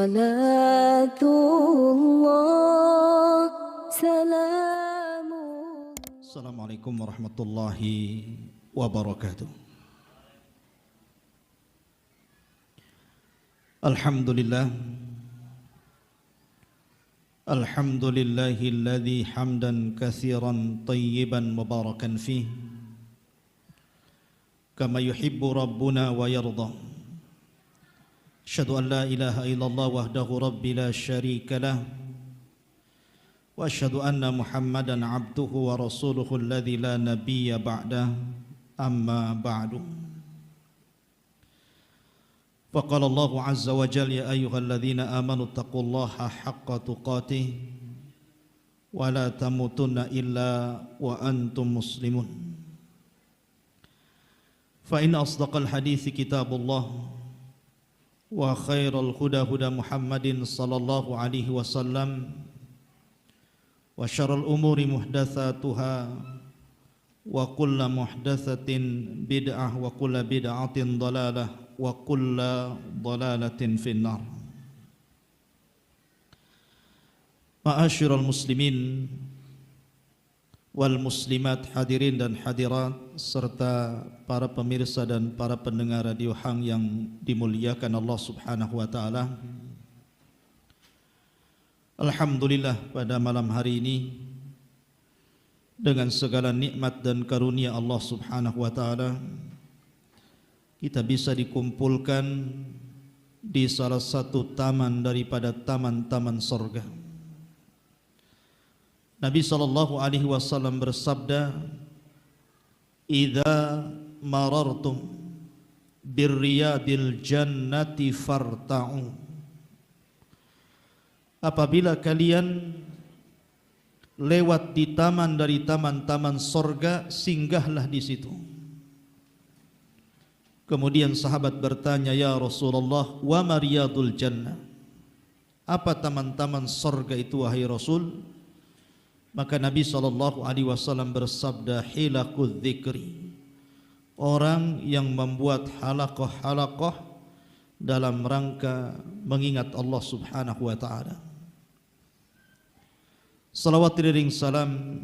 Salatullah salamun. Assalamualaikum warahmatullahi wabarakatuh. Alhamdulillahilladzi hamdan katsiran tayyiban mubarakan fih kama yuhibbu rabbuna wa yarda. Asyhadu an la ilaha illallah wahdahu rabbi la syarika lah wa asyhadu anna Muhammadan abduhu wa rasuluhu alladzi la nabiyya ba'dah, amma ba'du. Faqala Allahu azza wa jalla ya ayyuhalladzina amanu taqullaha haqqa tuqatih wa la tamutunna illa wa antum muslimun. Fa inna asdaqal hadithi kitabullah wa khairal huda huda Muhammadin sallallahu alaihi wasallam wa syarrul umuri muhdatsatuha wa kullu muhdatsatin bid'ah wa kullu bid'atin dhalalah wa kullu dhalalatin finnar. Ma'asyiral muslimin wal muslimat, hadirin dan hadirat serta para pemirsa dan para pendengar radio Hang yang dimuliakan Allah Subhanahu wa taala. Alhamdulillah, pada malam hari ini dengan segala nikmat dan karunia Allah Subhanahu wa taala kita bisa dikumpulkan di salah satu taman daripada taman-taman surga. Nabi sallallahu alaihi wasallam bersabda, "Idza marartum birriyadil jannati farta'u." Apabila kalian lewat di taman dari taman-taman surga, singgahlah di situ. Kemudian sahabat bertanya, "Ya Rasulullah, wa mariyadul jannah?" Apa taman-taman surga itu wahai Rasul? Maka Nabi SAW bersabda, "Hilaqudz dzikri." Orang yang membuat halaqah-halaqah dalam rangka mengingat Allah Subhanahu wa taala. Salawat iring salam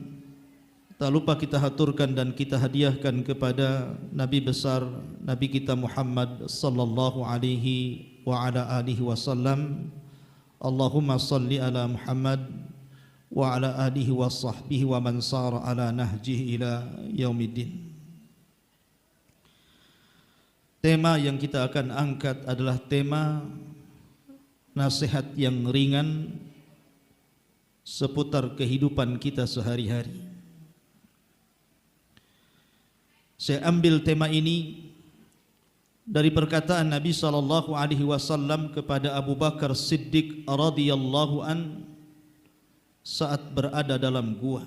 tak lupa kita haturkan dan kita hadiahkan kepada Nabi besar, Nabi kita Muhammad sallallahu alaihi wa ala alihi wasallam. Allahumma salli ala Muhammad wa ala alihi wa sahbihi wa man sara ala nahjihi ila yaumiddin. Tema yang kita akan angkat adalah tema nasihat yang ringan seputar kehidupan kita sehari-hari. Saya ambil tema ini dari perkataan Nabi sallallahu alaihi wasallam kepada Abu Bakar Siddiq radhiyallahu an saat berada dalam gua.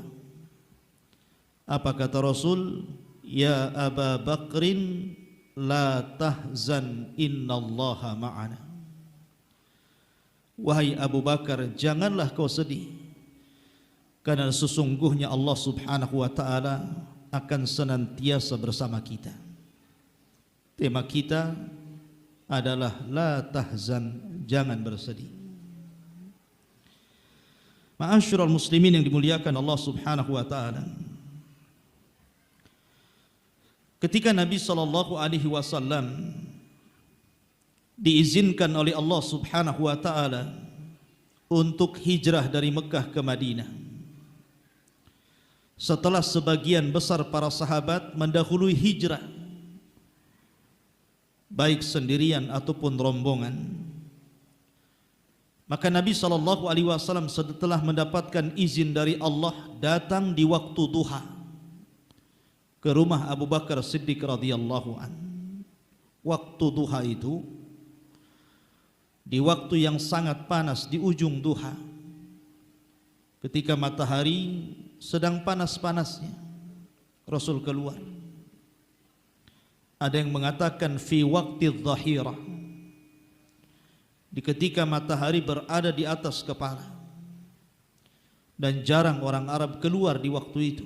Apa kata Rasul? "Ya Aba Bakrin la tahzan innallaha ma'ana." Wahai Abu Bakar, janganlah kau sedih, karena sesungguhnya Allah Subhanahu wa taala akan senantiasa bersama kita. Tema kita adalah la tahzan, jangan bersedih. Ma'asyiral muslimin yang dimuliakan Allah Subhanahu wa taala. Ketika Nabi sallallahu alaihi wasallam diizinkan oleh Allah Subhanahu wa taala untuk hijrah dari Mekah ke Madinah, setelah sebagian besar para sahabat mendahului hijrah baik sendirian ataupun rombongan, maka Nabi SAW setelah mendapatkan izin dari Allah datang di waktu duha ke rumah Abu Bakar Siddiq radhiyallahu an. Waktu duha itu di waktu yang sangat panas, di ujung duha, ketika matahari sedang panas-panasnya, Rasul keluar. Ada yang mengatakan fi waqti dhahirah, di ketika matahari berada di atas kepala, dan jarang orang Arab keluar di waktu itu,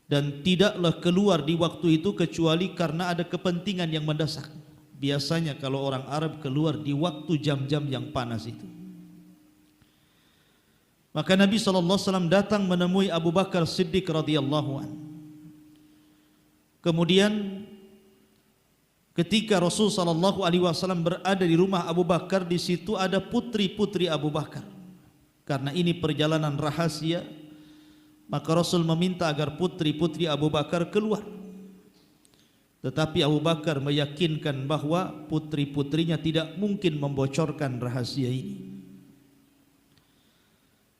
dan tidaklah keluar di waktu itu kecuali karena ada kepentingan yang mendesak. Biasanya kalau orang Arab keluar di waktu jam-jam yang panas itu. Maka Nabi SAW datang menemui Abu Bakar Siddiq radhiyallahu anhu. Kemudian ketika Rasul SAW berada di rumah Abu Bakar, di situ ada putri-putri Abu Bakar. Karena ini perjalanan rahasia, maka Rasul meminta agar putri-putri Abu Bakar keluar. Tetapi Abu Bakar meyakinkan bahwa putri-putrinya tidak mungkin membocorkan rahasia ini.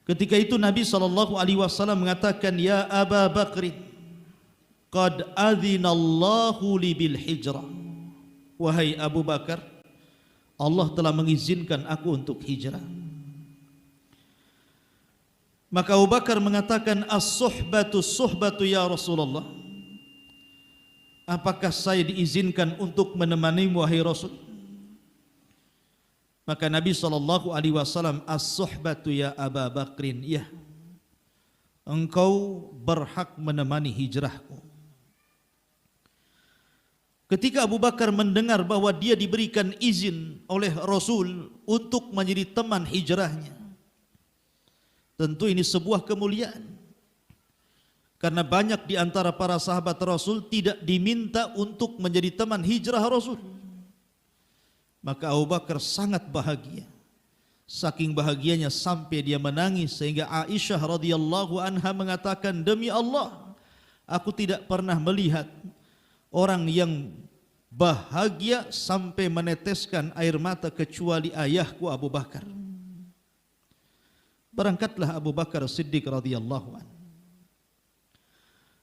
Ketika itu Nabi SAW mengatakan, "Ya Aba Bakr, qad adzinallahu li bil hijrah." Wahai Abu Bakar, Allah telah mengizinkan aku untuk hijrah. Maka Abu Bakar mengatakan, "As-suhbatu suhbatu ya Rasulullah." Apakah saya diizinkan untuk menemanimu wahai Rasul? Maka Nabi SAW, "As-suhbatu ya Aba Bakrin." Ya, engkau berhak menemani hijrahku. Ketika Abu Bakar mendengar bahwa dia diberikan izin oleh Rasul untuk menjadi teman hijrahnya, tentu ini sebuah kemuliaan. Karena banyak di antara para sahabat Rasul tidak diminta untuk menjadi teman hijrah Rasul. Maka Abu Bakar sangat bahagia. Saking bahagianya sampai dia menangis, sehingga Aisyah radhiyallahu anha mengatakan, "Demi Allah, aku tidak pernah melihat orang yang bahagia sampai meneteskan air mata kecuali ayahku Abu Bakar." Berangkatlah Abu Bakar Siddiq radhiyallahu anhu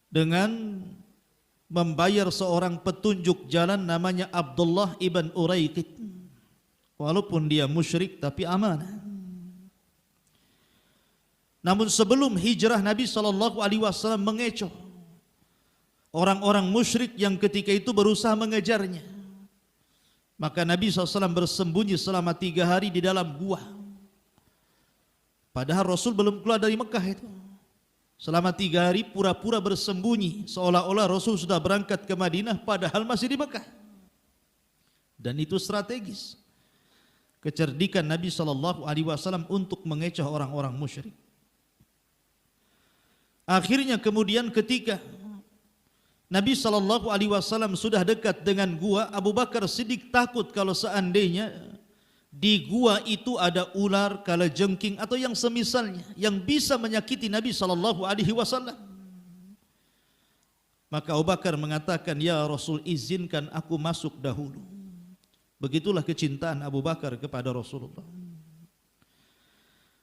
dengan membayar seorang petunjuk jalan namanya Abdullah ibn Uraiqid. Walaupun dia musyrik tapi amanah. Namun sebelum hijrah Nabi SAW mengecoh orang-orang musyrik yang ketika itu berusaha mengejarnya. Maka Nabi SAW bersembunyi selama 3 hari di dalam gua. Padahal Rasul belum keluar dari Mekah itu. Selama 3 hari pura-pura bersembunyi, seolah-olah Rasul sudah berangkat ke Madinah padahal masih di Mekah. Dan itu strategis. Kecerdikan Nabi SAW untuk mengecoh orang-orang musyrik. Akhirnya kemudian ketika Nabi SAW sudah dekat dengan gua, Abu Bakar Siddiq takut kalau seandainya di gua itu ada ular, kalajengking atau yang semisalnya yang bisa menyakiti Nabi SAW. Maka Abu Bakar mengatakan, "Ya Rasul, izinkan aku masuk dahulu." Begitulah kecintaan Abu Bakar kepada Rasulullah.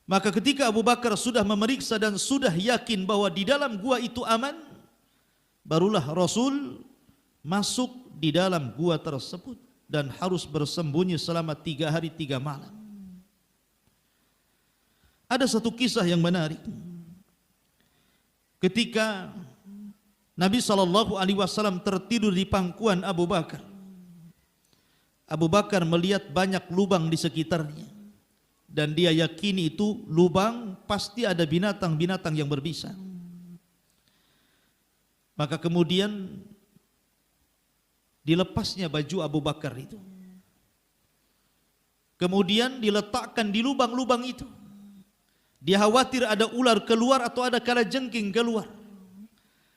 Maka ketika Abu Bakar sudah memeriksa dan sudah yakin bahwa di dalam gua itu aman, barulah Rasul masuk di dalam gua tersebut dan harus bersembunyi selama 3 hari 3 malam. Ada satu kisah yang menarik. Ketika Nabi SAW tertidur di pangkuan Abu Bakar, Abu Bakar melihat banyak lubang di sekitarnya. Dan dia yakini itu lubang pasti ada binatang-binatang yang berbisa. Maka kemudian dilepasnya baju Abu Bakar itu. Kemudian diletakkan di lubang-lubang itu. Dia khawatir ada ular keluar atau ada kalajengking keluar.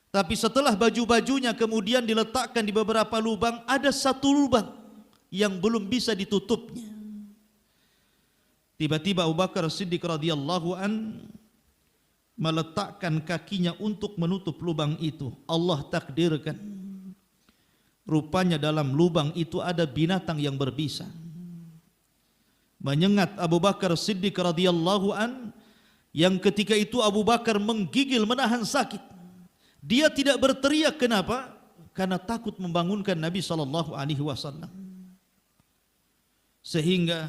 Tapi setelah baju-bajunya kemudian diletakkan di beberapa lubang, ada satu lubang yang belum bisa ditutupnya. Tiba-tiba Abu Bakar Siddiq radhiyallahu an meletakkan kakinya untuk menutup lubang itu. Allah takdirkan, rupanya dalam lubang itu ada binatang yang berbisa. Menyengat Abu Bakar Siddiq radhiyallahu an, yang ketika itu Abu Bakar menggigil menahan sakit. Dia tidak berteriak, kenapa? Karena takut membangunkan Nabi SAW. Sehingga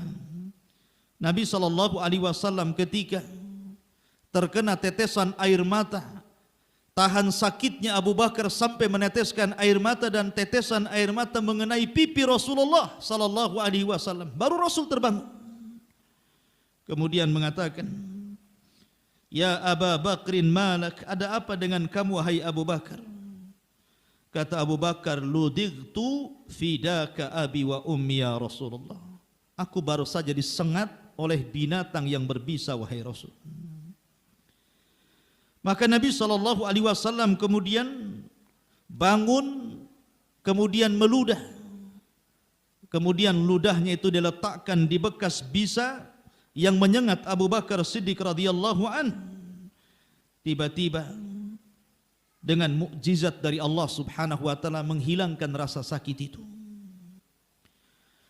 Nabi SAW ketika terkena tetesan air mata, tahan sakitnya Abu Bakar sampai meneteskan air mata, dan tetesan air mata mengenai pipi Rasulullah SAW. Baru Rasul terbangun. Kemudian mengatakan, "Ya Aba Bakrin malak, ada apa dengan kamu wahai Abu Bakar?" Kata Abu Bakar, ludigtu fidaka abi wa ummi ya Rasulullah. Aku baru saja disengat oleh binatang yang berbisa wahai Rasul. Maka Nabi SAW kemudian bangun, kemudian meludah. Kemudian ludahnya itu diletakkan di bekas bisa yang menyengat Abu Bakar Siddiq radhiyallahu an. Tiba-tiba dengan mukjizat dari Allah Subhanahu wa taala menghilangkan rasa sakit itu.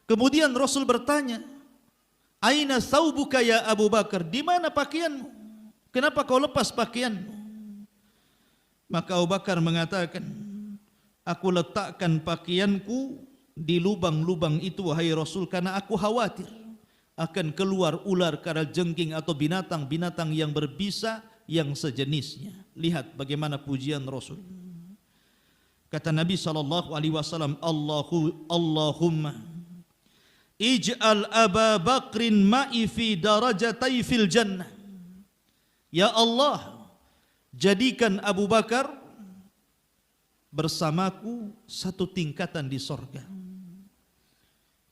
Kemudian Rasul bertanya, "Aina thawbuka ya Abu Bakar?" Di mana pakaianmu? Kenapa kau lepas pakaianmu? Maka Abu Bakar mengatakan, "Aku letakkan pakaianku di lubang-lubang itu wahai Rasul karena aku khawatir akan keluar ular, kalajengking atau binatang-binatang yang berbisa yang sejenisnya." Lihat bagaimana pujian Rasul. Kata Nabi SAW, Allahumma ij'al Aba Bakrin ma'i fi darajatai fil jannah. Ya Allah, jadikan Abu Bakar bersamaku satu tingkatan di sorga.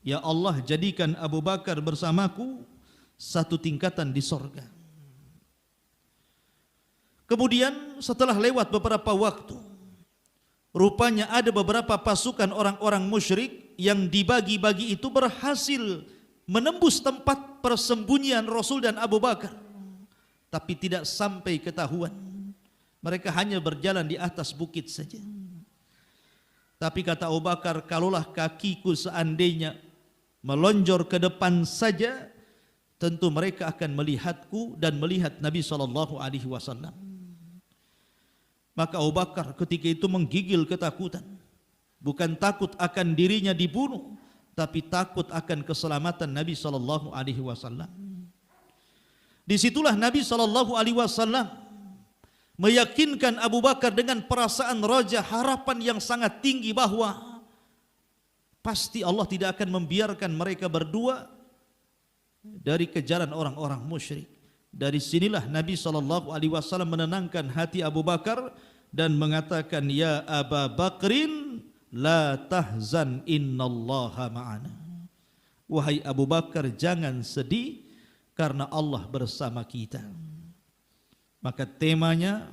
Ya Allah, jadikan Abu Bakar bersamaku satu tingkatan di sorga. Kemudian setelah lewat beberapa waktu, rupanya ada beberapa pasukan orang-orang musyrik yang dibagi-bagi itu berhasil menembus tempat persembunyian Rasul dan Abu Bakar, tapi tidak sampai ketahuan. Mereka hanya berjalan di atas bukit saja. Tapi kata Abu Bakar, kalaulah kakiku seandainya melonjor ke depan saja, tentu mereka akan melihatku dan melihat Nabi SAW. Maka Abu Bakar ketika itu menggigil ketakutan. Bukan takut akan dirinya dibunuh, tapi takut akan keselamatan Nabi SAW. Disitulah Nabi SAW meyakinkan Abu Bakar dengan perasaan raja, harapan yang sangat tinggi bahwa pasti Allah tidak akan membiarkan mereka berdua dari kejaran orang-orang musyrik. Dari sinilah Nabi SAW menenangkan hati Abu Bakar dan mengatakan, ya Aba Bakrin la tahzan innallaha ma'ana. Wahai Abu Bakar, jangan sedih karena Allah bersama kita. Maka temanya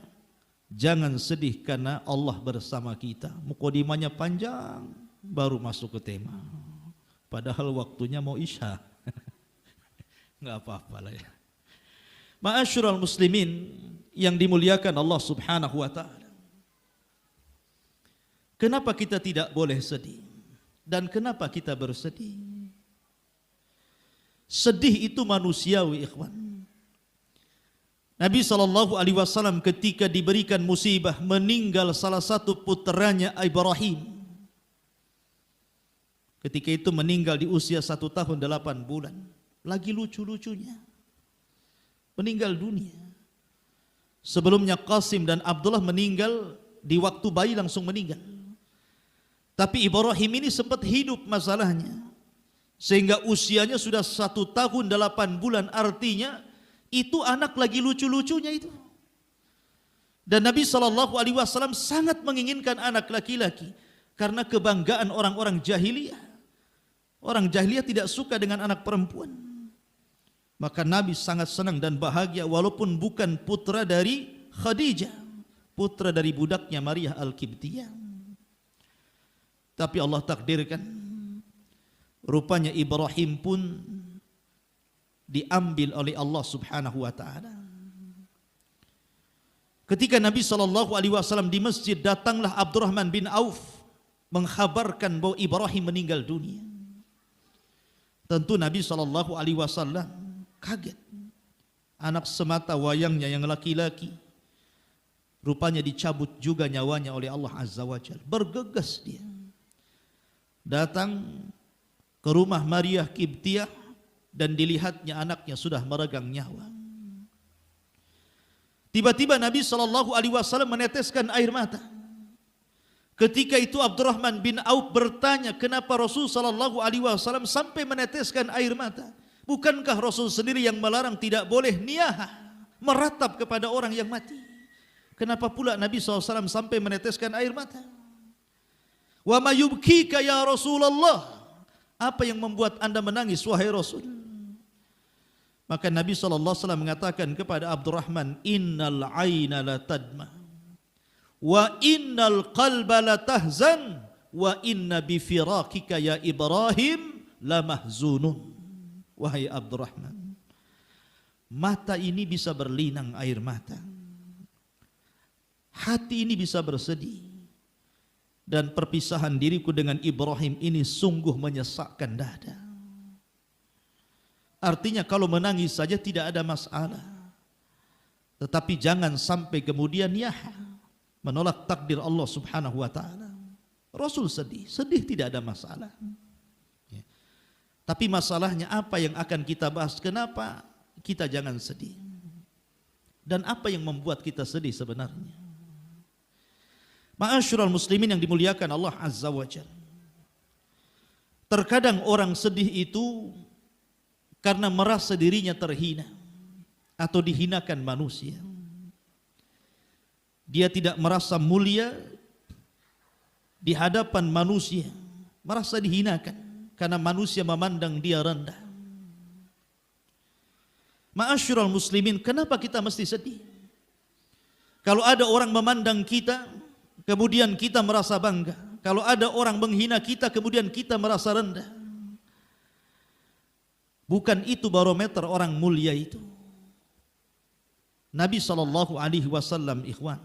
jangan sedih karena Allah bersama kita. Mukadimahnya panjang baru masuk ke tema. Padahal waktunya mau isya. Enggak apa-apa lah ya. Ma'asyiral muslimin yang dimuliakan Allah Subhanahu wa taala. Kenapa kita tidak boleh sedih? Dan kenapa kita bersedih? Sedih itu manusiawi, ikhwan. Nabi SAW ketika diberikan musibah meninggal salah satu puteranya Ibrahim. Ketika itu meninggal di usia 1 tahun 8 bulan. Lagi lucu-lucunya meninggal dunia. Sebelumnya Qasim dan Abdullah meninggal di waktu bayi langsung meninggal. Tapi Ibrahim ini sempat hidup masalahnya. Sehingga usianya sudah 1 tahun 8 bulan, artinya itu anak lagi lucu-lucunya itu. Dan Nabi SAW sangat menginginkan anak laki-laki karena kebanggaan orang-orang jahiliyah. Orang jahiliyah tidak suka dengan anak perempuan. Maka Nabi sangat senang dan bahagia walaupun bukan putra dari Khadijah, putra dari budaknya Maria Al-Qibtiyah. Tapi Allah takdirkan rupanya Ibrahim pun diambil oleh Allah Subhanahu wa taala. Ketika Nabi SAW di masjid, datanglah Abdurrahman bin Auf mengkhabarkan bahwa Ibrahim meninggal dunia. Tentu Nabi SAW kaget. Anak semata wayangnya yang laki-laki rupanya dicabut juga nyawanya oleh Allah Azza wa Jalla. Bergegas dia datang ke rumah Maria Qibtiyah dan dilihatnya anaknya sudah meregang nyawa. Tiba-tiba Nabi SAW meneteskan air mata. Ketika itu Abdurrahman bin Auf bertanya, kenapa Rasul SAW sampai meneteskan air mata? Bukankah Rasul sendiri yang melarang tidak boleh niyahah, meratap kepada orang yang mati? Kenapa pula Nabi SAW sampai meneteskan air mata? Wa ma yubkika ya Rasulullah? Apa yang membuat Anda menangis wahai Rasul? Maka Nabi SAW mengatakan kepada Abdurrahman, innal aina la tadma wa innal qalba la tahzan wa inna bi firaqika ya Ibrahim la mahzunun. Wahai Abdurrahman, mata ini bisa berlinang air mata, hati ini bisa bersedih, dan perpisahan diriku dengan Ibrahim ini sungguh menyesakkan dada. Artinya kalau menangis saja tidak ada masalah, tetapi jangan sampai kemudian ya menolak takdir Allah Subhanahu wa ta'ala. Rasul sedih tidak ada masalah. Tapi masalahnya apa yang akan kita bahas, kenapa kita jangan sedih, dan apa yang membuat kita sedih sebenarnya. Ma'asyiral muslimin yang dimuliakan Allah Azza wa Jalla, terkadang orang sedih itu karena merasa dirinya terhina atau dihinakan manusia. Dia tidak merasa mulia di hadapan manusia, merasa dihinakan karena manusia memandang dia rendah. Ma'asyiral muslimin, kenapa kita mesti sedih? Kalau ada orang memandang kita, kemudian kita merasa bangga. Kalau ada orang menghina kita, kemudian kita merasa rendah. Bukan itu barometer orang mulia itu. Nabi SAW, ikhwan,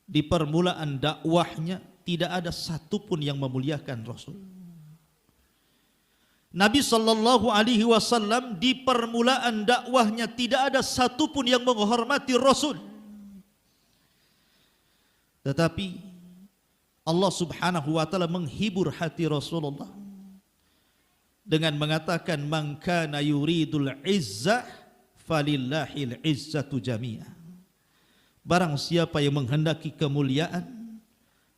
di permulaan dakwahnya tidak ada satupun yang memuliakan Rasul. Nabi SAW di permulaan dakwahnya tidak ada satupun yang menghormati Rasul. Tetapi Allah Subhanahu wa ta'ala menghibur hati Rasulullah dengan mengatakan, man kana yuridul izzah falillahil izzatu jami'ah. Barang siapa yang menghendaki kemuliaan,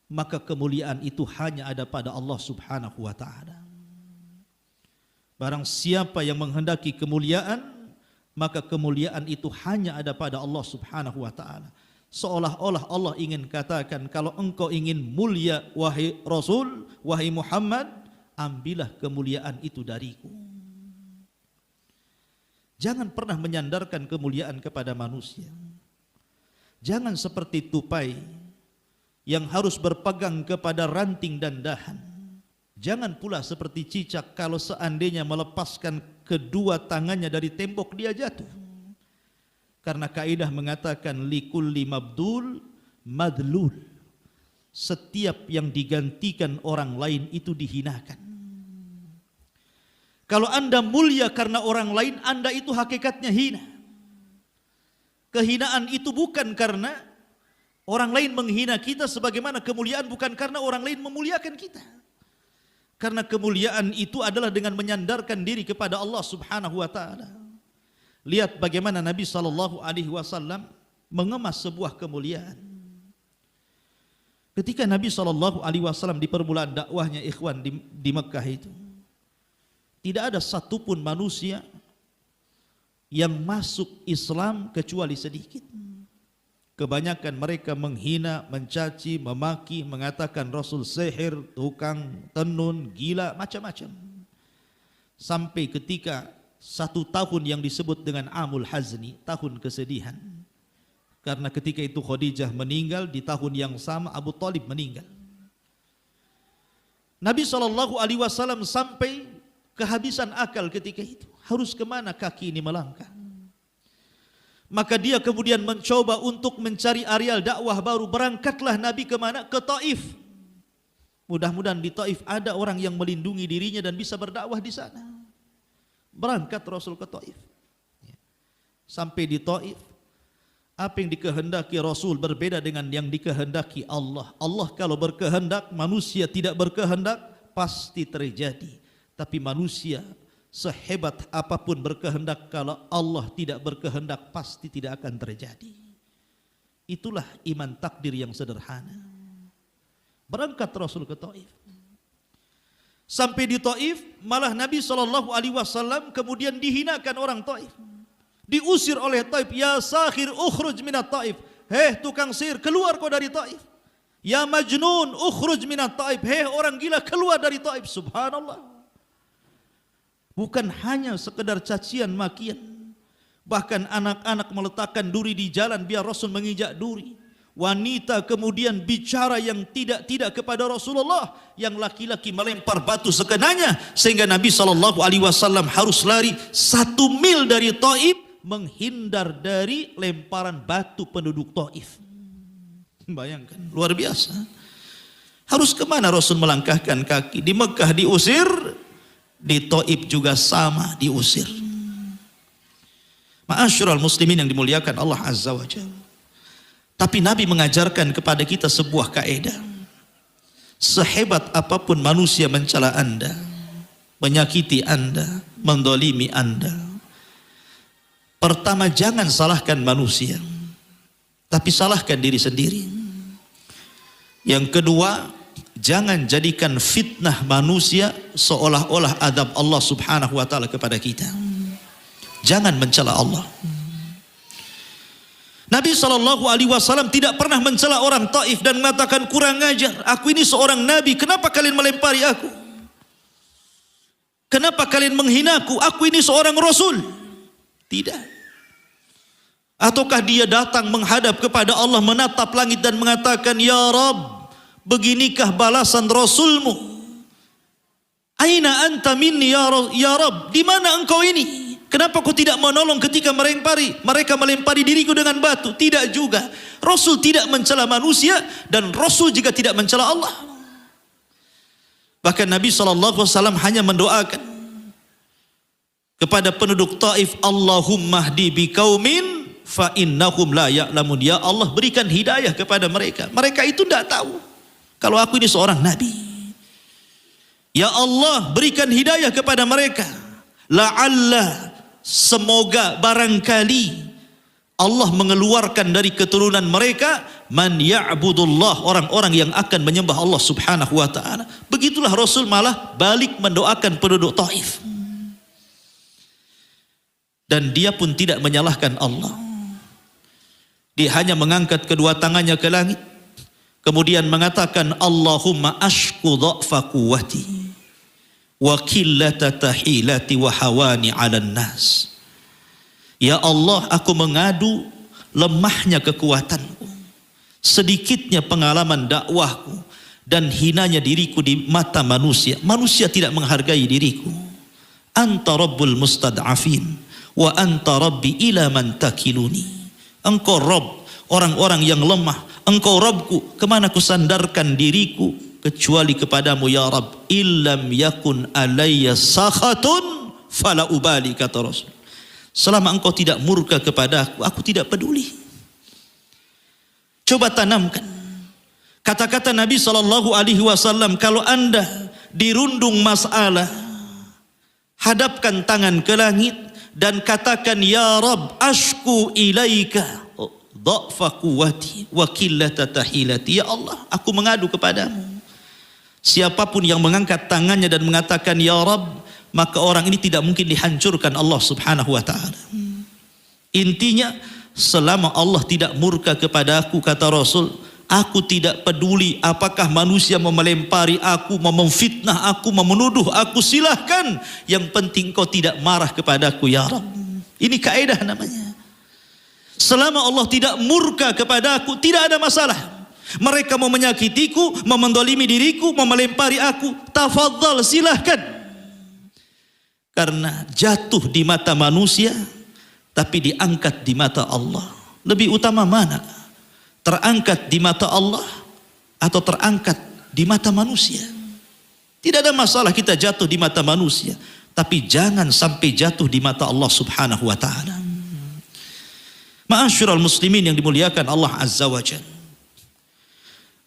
maka kemuliaan itu hanya ada pada Allah Subhanahu wa ta'ala. Barang siapa yang menghendaki kemuliaan, maka kemuliaan itu hanya ada pada Allah Subhanahu wa ta'ala. Seolah-olah Allah ingin katakan, kalau engkau ingin mulia wahai Rasul, wahai Muhammad, ambillah kemuliaan itu dariku. Jangan pernah menyandarkan kemuliaan kepada manusia. Jangan seperti tupai yang harus berpegang kepada ranting dan dahan. Jangan pula seperti cicak, kalau seandainya melepaskan kedua tangannya dari tembok dia jatuh. Karena kaidah mengatakan likulli mabdul madlul. Setiap yang digantikan orang lain itu dihinakan. Kalau Anda mulia karena orang lain, Anda itu hakikatnya hina. Kehinaan itu bukan karena orang lain menghina kita, sebagaimana kemuliaan bukan karena orang lain memuliakan kita. Karena kemuliaan itu adalah dengan menyandarkan diri kepada Allah Subhanahu wa ta'ala. Lihat bagaimana Nabi SAW mengemas sebuah kemuliaan. Ketika Nabi SAW di permulaan dakwahnya, ikhwan, di Mekah itu, tidak ada satupun manusia yang masuk Islam kecuali sedikit. Kebanyakan mereka menghina, mencaci, memaki, mengatakan Rasul sihir, tukang tenun, gila, macam-macam. Sampai ketika 1 tahun yang disebut dengan Amul Hazni, tahun kesedihan. Karena ketika itu Khadijah meninggal, di tahun yang sama Abu Thalib meninggal. Nabi SAW sampai kehabisan akal ketika itu. Harus kemana kaki ini melangkah? Maka dia kemudian mencoba untuk mencari areal dakwah baru. Berangkatlah Nabi kemana? Ke Taif. Mudah-mudahan di Taif ada orang yang melindungi dirinya dan bisa berdakwah di sana. Berangkat Rasul ke Taif. Sampai di Taif, apa yang dikehendaki Rasul berbeda dengan yang dikehendaki Allah. Allah kalau berkehendak, manusia tidak berkehendak, pasti terjadi. Tapi manusia sehebat apapun berkehendak, kalau Allah tidak berkehendak pasti tidak akan terjadi. Itulah iman takdir yang sederhana. Berangkat Rasul ke Taif. Sampai di Taif, malah Nabi SAW kemudian dihinakan orang Taif. Diusir oleh Taif. Ya sakhir ukhruj minat Taif. Hei tukang sihir, keluar kau dari Taif. Ya majnun, ukhruj minat Taif. Hei orang gila, keluar dari Taif. Subhanallah. Bukan hanya sekedar cacian makian. Bahkan anak-anak meletakkan duri di jalan biar Rasul menginjak duri. Wanita kemudian bicara yang tidak kepada Rasulullah. Yang laki-laki melempar batu sekenanya. Sehingga Nabi SAW harus lari 1 mil dari Taif. Menghindar dari lemparan batu penduduk Taif. Bayangkan, luar biasa. Harus kemana Rasul melangkahkan kaki? Di Mekah diusir, di Taif juga sama diusir. Ma'asyiral muslimin yang dimuliakan Allah Azza wa Jalla. Tapi Nabi mengajarkan kepada kita sebuah kaidah. Sehebat apapun manusia mencela Anda, menyakiti Anda, mendolimi Anda, pertama jangan salahkan manusia, tapi salahkan diri sendiri. Yang kedua, jangan jadikan fitnah manusia seolah-olah adab Allah Subhanahu wa taala kepada kita. Jangan mencela Allah. Nabi SAW tidak pernah mencela orang Taif dan mengatakan kurang ajar. Aku ini seorang nabi, kenapa kalian melempari aku? Kenapa kalian menghinaku? Aku ini seorang rasul. Tidak. Ataukah dia datang menghadap kepada Allah, menatap langit dan mengatakan, Ya Rabb, beginikah balasan Rasulmu? Aina anta minni ya Rabb? Di mana engkau ini? Kenapa kau tidak menolong ketika mereka melempari diriku dengan batu? Tidak juga. Rasul tidak mencela manusia dan Rasul juga tidak mencela Allah. Bahkan Nabi SAW hanya mendoakan kepada penduduk Taif, Allahumma hdi biqaumin fa innahum la ya'lamun. Ya Allah, berikan hidayah kepada mereka. Mereka itu tidak tahu kalau aku ini seorang nabi. Ya Allah, berikan hidayah kepada mereka. La'alla, semoga barangkali Allah mengeluarkan dari keturunan mereka man ya'budullah, orang-orang yang akan menyembah Allah Subhanahu wa taala. Begitulah Rasul malah balik mendoakan penduduk Taif. Dan dia pun tidak menyalahkan Allah. Dia hanya mengangkat kedua tangannya ke langit, kemudian mengatakan, Allahumma ashku dha'fa quwwati wa qillata tahilati wa hawani 'alan nas. Ya Allah, aku mengadu lemahnya kekuatanku, sedikitnya pengalaman dakwahku, dan hinanya diriku di mata manusia. Manusia tidak menghargai diriku. Anta rabbul mustad'afin wa anta rabbi ila man takiluni. Engkau Rabb orang-orang yang lemah. Engkau Rabbku, kemana ku sandarkan diriku kecuali kepadamu ya Rabb. Illam yakun alayya sakhatun fala ubali, kata Rasul. Selama engkau tidak murka kepada aku tidak peduli. Coba tanamkan kata-kata Nabi SAW, kalau Anda dirundung masalah, hadapkan tangan ke langit dan katakan, Ya Rabb, ashku ilaika dha'fa quwwati wa qillata tahilati. Ya Allah, aku mengadu kepadamu. Siapapun yang mengangkat tangannya dan mengatakan Ya Rabb, maka orang ini tidak mungkin dihancurkan Allah Subhanahu wa taala. Intinya, selama Allah tidak murka kepada aku, kata Rasul, aku tidak peduli apakah manusia mau melempari aku, mau memfitnah aku, mau menuduh aku, silahkan. Yang penting kau tidak marah kepadaku ya Rabb. Ini kaidah namanya. Selama Allah tidak murka kepada aku, tidak ada masalah. Mereka mau menyakitiku, mau mendolimi diriku, mau melempari aku, tafadhal, silahkan. Karena jatuh di mata manusia tapi diangkat di mata Allah, lebih utama mana? Terangkat di mata Allah atau terangkat di mata manusia? Tidak ada masalah kita jatuh di mata manusia, tapi jangan sampai jatuh di mata Allah Subhanahu wa taala. Ma'asyiral muslimin yang dimuliakan Allah Azza wa Jalla.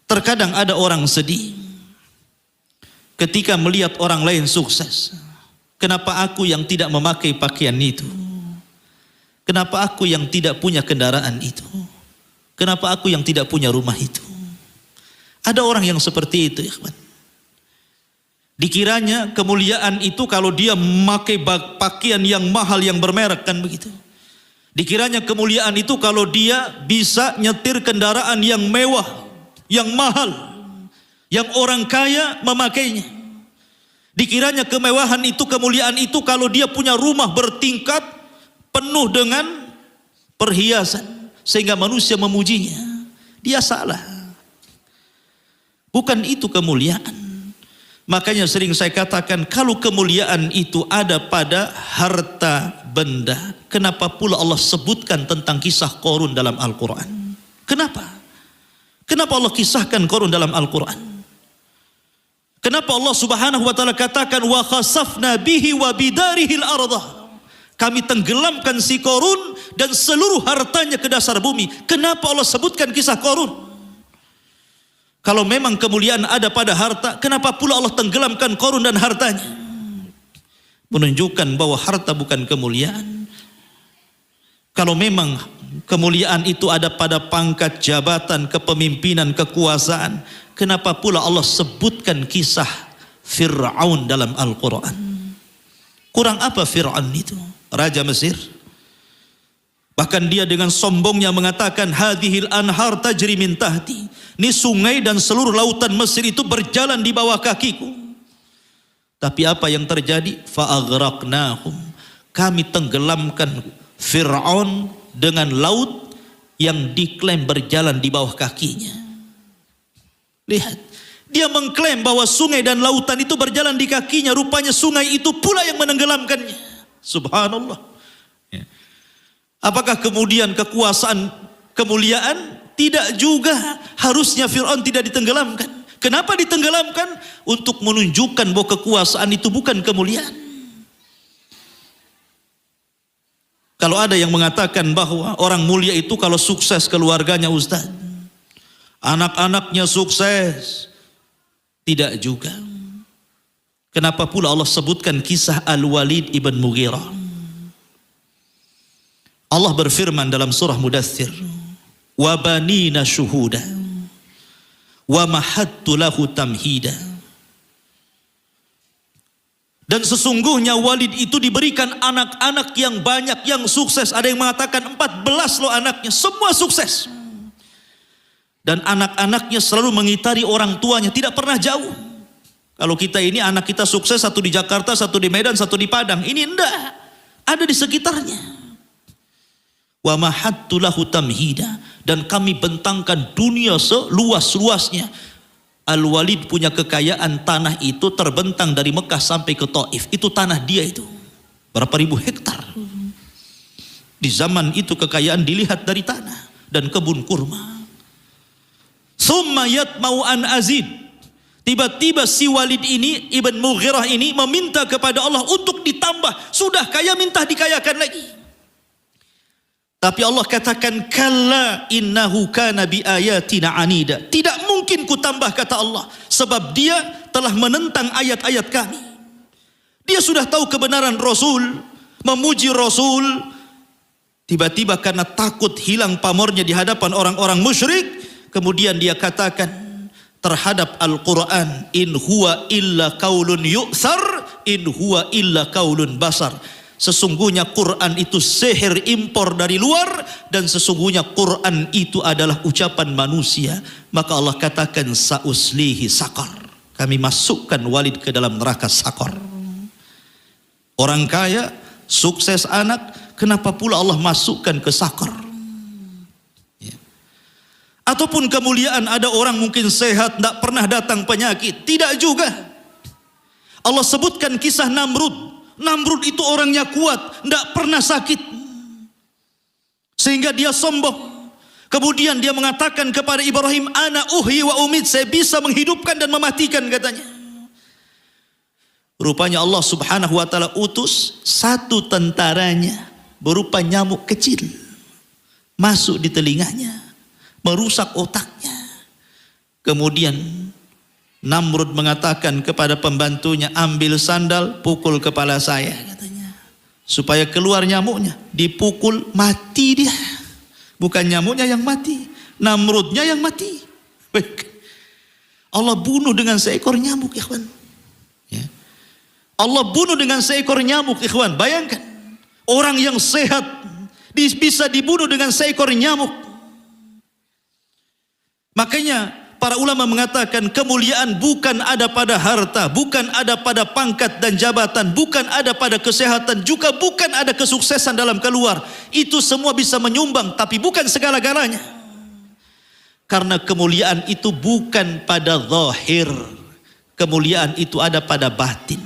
Terkadang ada orang sedih ketika melihat orang lain sukses. Kenapa aku yang tidak memakai pakaian itu? Kenapa aku yang tidak punya kendaraan itu? Kenapa aku yang tidak punya rumah itu? Ada orang yang seperti itu, ya kawan. Dikiranya kemuliaan itu kalau dia memakai pakaian yang mahal, yang bermerek, kan begitu. Dikiranya kemuliaan itu kalau dia bisa nyetir kendaraan yang mewah, yang mahal, yang orang kaya memakainya. Dikiranya kemewahan itu, kemuliaan itu kalau dia punya rumah bertingkat penuh dengan perhiasan sehingga manusia memujinya. Dia salah. Bukan itu kemuliaan. Makanya sering saya katakan, kalau kemuliaan itu ada pada harta benda, kenapa pula Allah sebutkan tentang kisah Qarun dalam Al-Quran? Kenapa? Kenapa Allah kisahkan Qarun dalam Al-Quran? Kenapa Allah subhanahu wa ta'ala katakan wa khasafna bihi wa bidarihil ardah? Kami tenggelamkan si Qarun dan seluruh hartanya ke dasar bumi. Kenapa Allah sebutkan kisah Qarun? Kalau memang kemuliaan ada pada harta, kenapa pula Allah tenggelamkan Qarun dan hartanya? Menunjukkan bahwa harta bukan kemuliaan. Kalau memang kemuliaan itu ada pada pangkat, jabatan, kepemimpinan, kekuasaan, kenapa pula Allah sebutkan kisah Fir'aun dalam Al-Quran? Kurang apa Fir'aun itu? Raja Mesir. Bahkan dia dengan sombongnya mengatakan, hadhil anhar tajri min tahti. Ini sungai dan seluruh lautan Mesir itu berjalan di bawah kakiku. Tapi apa yang terjadi? Fa'aghraqnahum. Kami tenggelamkan Fir'aun dengan laut yang diklaim berjalan di bawah kakinya. Lihat, dia mengklaim bahwa sungai dan lautan itu berjalan di kakinya. Rupanya sungai itu pula yang menenggelamkannya. Subhanallah. Apakah kemudian kekuasaan, kemuliaan? Tidak juga. Harusnya Fir'aun tidak ditenggelamkan. Kenapa ditenggelamkan? Untuk menunjukkan bahwa kekuasaan itu bukan kemuliaan. Kalau ada yang mengatakan bahwa orang mulia itu kalau sukses keluarganya, Ustaz, anak-anaknya sukses, tidak juga. Kenapa pula Allah sebutkan kisah Al-Walid ibn Mughirah? Allah berfirman dalam surah Mudaththir, wa banina syuhuda wa mahattu lahu tamhida. Dan sesungguhnya Walid itu diberikan anak-anak yang banyak, yang sukses. Ada yang mengatakan 14 loh anaknya, semua sukses. Dan anak-anaknya selalu mengitari orang tuanya, tidak pernah jauh. Kalau kita ini anak kita sukses, satu di Jakarta, satu di Medan, satu di Padang. Ini enggak, ada di sekitarnya. Wa mahattu lahu tamhida, dan kami bentangkan dunia seluas-luasnya. Al-Walid punya kekayaan, tanah itu terbentang dari Mekah sampai ke Taif. Itu tanah dia itu. Berapa ribu hektar. Di zaman itu kekayaan dilihat dari tanah dan kebun kurma. Tsumma yatma'u an azid. Tiba-tiba si Walid ini, Ibn Mughirah ini meminta kepada Allah untuk ditambah. Sudah kaya, minta dikayakan lagi. Tapi Allah katakan, kalla innahu kana bi ayatina anida. Tidak mungkin ku tambah, kata Allah, sebab dia telah menentang ayat-ayat kami. Dia sudah tahu kebenaran Rasul, memuji Rasul. Tiba-tiba karena takut hilang pamornya di hadapan orang-orang musyrik, kemudian dia katakan terhadap Al-Quran, in huwa illa qaulun yu'thar, in huwa illa qaulun basar. Sesungguhnya Quran itu sihir impor dari luar, dan sesungguhnya Quran itu adalah ucapan manusia. Maka Allah katakan, sauslihi sakar. Kami masukkan Walid ke dalam neraka sakar. Orang kaya, sukses anak, kenapa pula Allah masukkan ke sakar? Ya. Ataupun kemuliaan, ada orang mungkin sehat, tidak pernah datang penyakit. Tidak juga. Allah sebutkan kisah Namrud. Namrud itu orangnya kuat, tidak pernah sakit, sehingga dia sombong. Kemudian dia mengatakan kepada Ibrahim, ana uhyi wa umid, saya bisa menghidupkan dan mematikan, katanya. Rupanya Allah subhanahu wa ta'ala utus satu tentaranya berupa nyamuk kecil, masuk di telinganya, merusak otaknya. Kemudian Namrud mengatakan kepada pembantunya, ambil sandal, pukul kepala saya, katanya, supaya keluar nyamuknya. Dipukul, mati dia. Bukan nyamuknya yang mati, Namrudnya yang mati. Allah bunuh dengan seekor nyamuk, ikhwan. Ya. Allah bunuh dengan seekor nyamuk, ikhwan. Bayangkan, orang yang sehat bisa dibunuh dengan seekor nyamuk. Makanya Para ulama mengatakan kemuliaan bukan ada pada harta, bukan ada pada pangkat dan jabatan, bukan ada pada kesehatan, juga bukan ada kesuksesan dalam keluar. Itu semua bisa menyumbang, tapi bukan segala-galanya. Karena kemuliaan itu bukan pada zahir. Kemuliaan itu ada pada batin.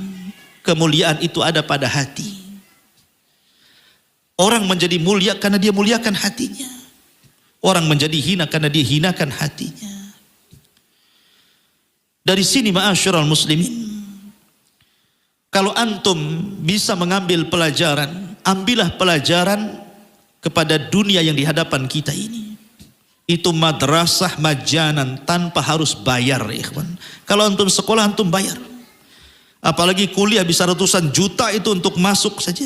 Kemuliaan itu ada pada hati. Orang menjadi mulia karena dia muliakan hatinya. Orang menjadi hina karena dia hinakan hatinya. Dari sini ma'asyiral muslimin, kalau antum bisa mengambil pelajaran, ambillah pelajaran kepada dunia yang di hadapan kita ini. Itu madrasah majanan tanpa harus bayar, ikhwan. Kalau antum sekolah antum bayar. Apalagi kuliah bisa ratusan juta itu untuk masuk saja.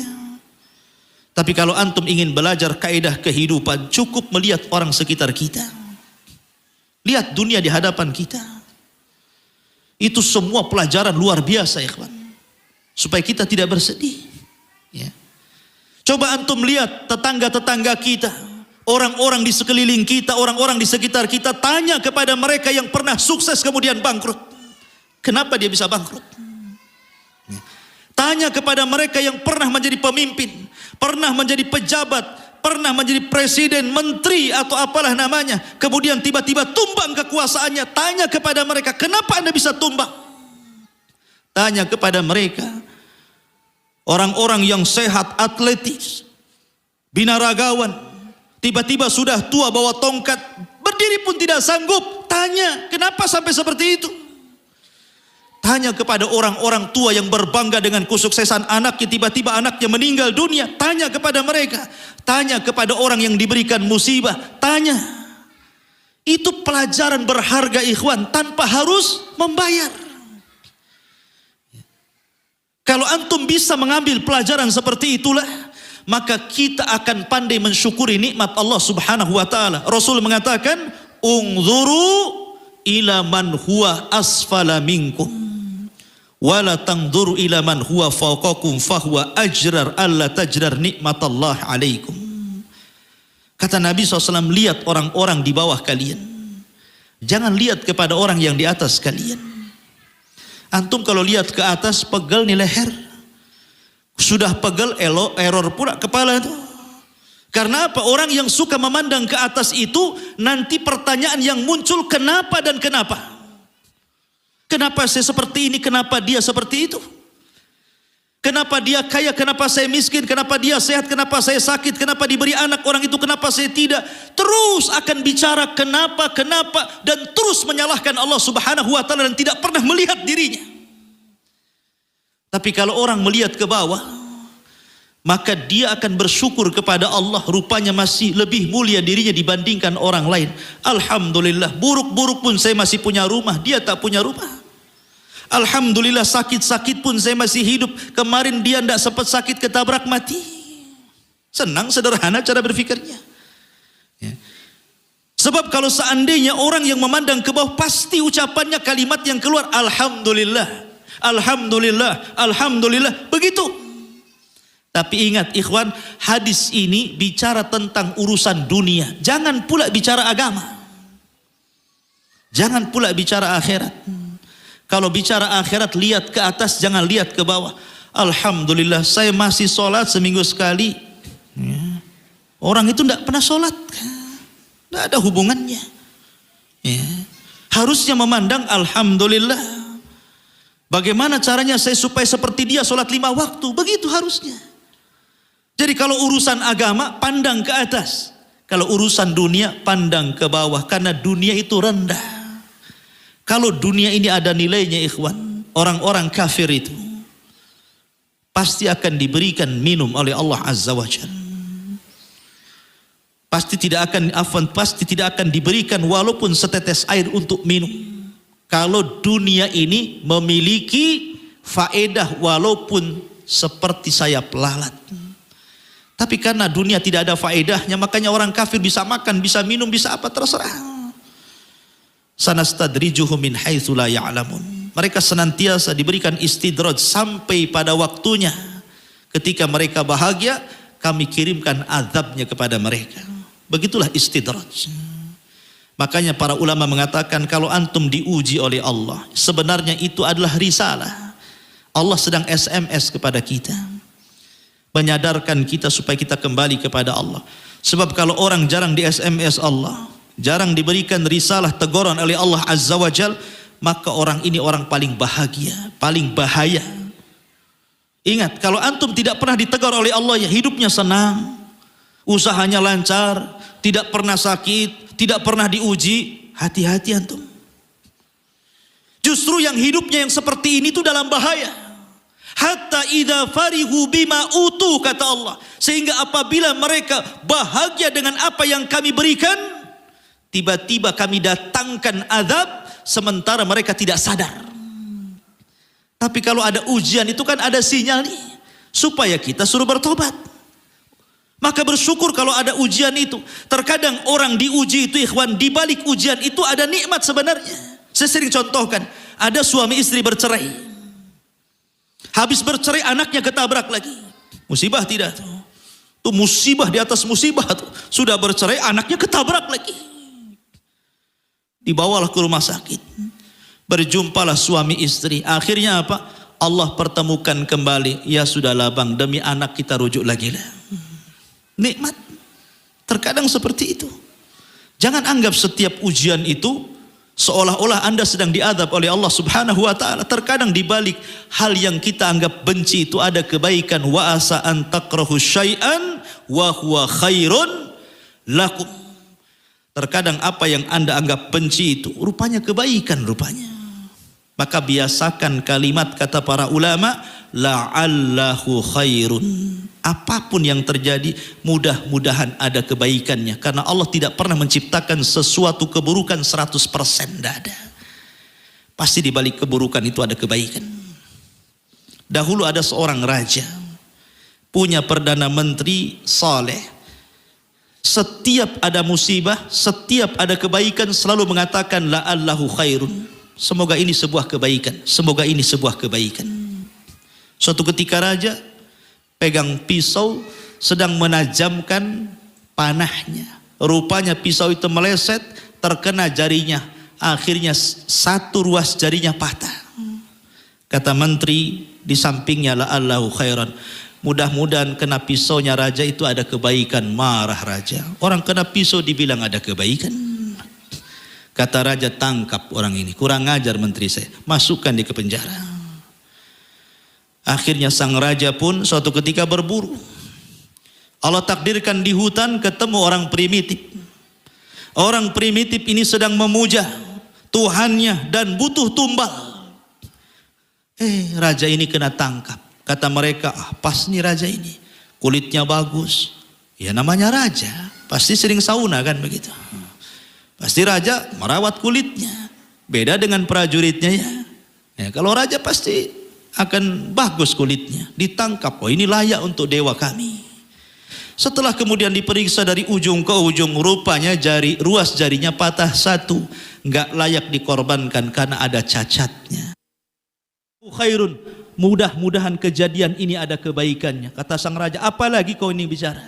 Tapi kalau antum ingin belajar kaidah kehidupan, cukup melihat orang sekitar kita. Lihat dunia di hadapan kita. Itu semua pelajaran luar biasa, ikhwan. Supaya kita tidak bersedih. Ya. Coba antum lihat tetangga-tetangga kita, orang-orang di sekeliling kita, orang-orang di sekitar kita, tanya kepada mereka yang pernah sukses kemudian bangkrut. Kenapa dia bisa bangkrut? Ya. Tanya kepada mereka yang pernah menjadi pemimpin, pernah menjadi pejabat, pernah menjadi presiden, menteri atau apalah namanya, kemudian tiba-tiba tumbang kekuasaannya. Tanya kepada mereka, kenapa Anda bisa tumbang? Tanya kepada mereka, orang-orang yang sehat, atletis, binaragawan, tiba-tiba sudah tua bawa tongkat, berdiri pun tidak sanggup. Tanya, kenapa sampai seperti itu? Tanya kepada orang-orang tua yang berbangga dengan kesuksesan anaknya, tiba-tiba anaknya meninggal dunia. Tanya kepada mereka. Tanya kepada orang yang diberikan musibah. Tanya. Itu pelajaran berharga, ikhwan, tanpa harus membayar. Kalau antum bisa mengambil pelajaran seperti itulah, maka kita akan pandai mensyukuri nikmat Allah Subhanahu wa taala. Rasul mengatakan, "Unzuru ila man huwa asfala minkum. Wala tangduru ila man huwa fawqakum fahuwa ajrar alla tajrar nikmatallah alaikum." Kata Nabi SAW, lihat orang-orang di bawah kalian, jangan lihat kepada orang yang di atas kalian. Antum kalau lihat ke atas pegel nih leher, sudah pegel error pula kepala itu. Karena apa? Orang yang suka memandang ke atas itu, nanti pertanyaan yang muncul, kenapa dan kenapa? Kenapa saya seperti ini? Kenapa dia seperti itu? Kenapa dia kaya? Kenapa saya miskin? Kenapa dia sehat? Kenapa saya sakit? Kenapa diberi anak orang itu? Kenapa saya tidak? Terus akan bicara kenapa, dan terus menyalahkan Allah Subhanahu wa taala dan tidak pernah melihat dirinya. Tapi kalau orang melihat ke bawah, maka dia akan bersyukur kepada Allah, rupanya masih lebih mulia dirinya dibandingkan orang lain. Alhamdulillah, buruk-buruk pun saya masih punya rumah, dia tak punya rumah. Alhamdulillah, sakit-sakit pun saya masih hidup, kemarin dia tidak sempat sakit ketabrak mati. Senang, sederhana cara berfikirnya. Ya. Sebab kalau seandainya orang yang memandang ke bawah, pasti ucapannya kalimat yang keluar, Alhamdulillah, Alhamdulillah, Alhamdulillah, begitu. Tapi ingat ikhwan, hadis ini bicara tentang urusan dunia. Jangan pula bicara agama. Jangan pula bicara akhirat. Kalau bicara akhirat, lihat ke atas, jangan lihat ke bawah. Alhamdulillah, saya masih sholat seminggu sekali. Ya. Orang itu tidak pernah sholat. Tidak ada hubungannya. Ya. Harusnya memandang Alhamdulillah. Bagaimana caranya saya supaya seperti dia sholat 5 waktu? Begitu harusnya. Jadi kalau urusan agama, pandang ke atas. Kalau urusan dunia, pandang ke bawah. Karena dunia itu rendah. Kalau dunia ini ada nilainya, ikhwan, orang-orang kafir itu pasti akan diberikan minum oleh Allah Azza wa Jalla. Pasti tidak akan diberikan walaupun setetes air untuk minum. Kalau dunia ini memiliki faedah walaupun seperti sayap lalat. Tapi karena dunia tidak ada faedahnya, makanya orang kafir bisa makan, bisa minum, bisa apa, terserah. Sanastadrijuhum min haitsu la ya'lamun. Mereka senantiasa diberikan istidraj sampai pada waktunya. Ketika mereka bahagia, kami kirimkan azabnya kepada mereka. Begitulah istidraj. Makanya para ulama mengatakan kalau antum diuji oleh Allah, sebenarnya itu adalah risalah. Allah sedang SMS kepada kita, menyadarkan kita supaya kita kembali kepada Allah. Sebab kalau orang jarang di SMS Allah, jarang diberikan risalah teguran oleh Allah Azza wa Jal, maka orang ini orang paling bahagia, paling bahaya. Ingat, kalau antum tidak pernah ditegur oleh Allah, ya hidupnya senang, usahanya lancar, tidak pernah sakit, tidak pernah diuji, hati-hati antum. Justru yang hidupnya yang seperti ini itu dalam bahaya. Hatta idza farihu bima utu, kata Allah, sehingga apabila mereka bahagia dengan apa yang kami berikan, tiba-tiba kami datangkan azab sementara mereka tidak sadar. Tapi kalau ada ujian itu kan ada sinyal nih supaya kita suruh bertobat. Maka bersyukur kalau ada ujian itu. Terkadang orang diuji itu ikhwan, di balik ujian itu ada nikmat sebenarnya. Saya sering contohkan, ada suami istri bercerai. Habis bercerai anaknya ketabrak lagi. Musibah tidak tuh? Itu musibah di atas musibah tuh. Sudah bercerai anaknya ketabrak lagi. Dibawalah ke rumah sakit. Berjumpalah suami istri. Akhirnya apa? Allah pertemukan kembali. Ya sudahlah bang, demi anak kita rujuk lagi lah. Nikmat. Terkadang seperti itu. Jangan anggap setiap ujian itu seolah-olah Anda sedang diadab oleh Allah Subhanahu wa taala. Terkadang di balik hal yang kita anggap benci itu ada kebaikan. Wa asa an takrahu syai'an wa huwa khairun lakum. Terkadang apa yang Anda anggap benci itu rupanya kebaikan rupanya. Maka biasakan kalimat kata para ulama, la'allahu khairun. Apapun yang terjadi, mudah-mudahan ada kebaikannya. Karena Allah tidak pernah menciptakan sesuatu keburukan 100%, tidak ada. Pasti di balik keburukan itu ada kebaikan. Dahulu ada seorang raja, punya perdana menteri saleh. Setiap ada musibah, setiap ada kebaikan, selalu mengatakan la'allahu khairun. Semoga ini sebuah kebaikan, semoga ini sebuah kebaikan. Suatu ketika raja pegang pisau sedang menajamkan panahnya. Rupanya pisau itu meleset, terkena jarinya. Akhirnya satu ruas jarinya patah. Kata menteri di sampingnya, la'allahu khairan. Mudah-mudahan kena pisaunya raja itu ada kebaikan. Marah raja. Orang kena pisau dibilang ada kebaikan. Kata raja, tangkap orang ini. Kurang ajar menteri saya. Masukkan dia ke penjara. Akhirnya sang raja pun suatu ketika berburu. Allah takdirkan di hutan ketemu orang primitif. Orang primitif ini sedang memuja Tuhannya dan butuh tumbal. Raja ini kena tangkap. Kata mereka, pas nih raja ini. Kulitnya bagus. Ya namanya raja. Pasti sering sauna kan begitu. Pasti raja merawat kulitnya. Beda dengan prajuritnya ya. Kalau raja pasti akan bagus kulitnya. Ditangkap, oh ini layak untuk dewa kami. Setelah kemudian diperiksa dari ujung ke ujung, rupanya ruas jarinya patah satu. Nggak layak dikorbankan karena ada cacatnya. Khairun, mudah-mudahan kejadian ini ada kebaikannya. Kata sang raja, apalagi kau ini bicara?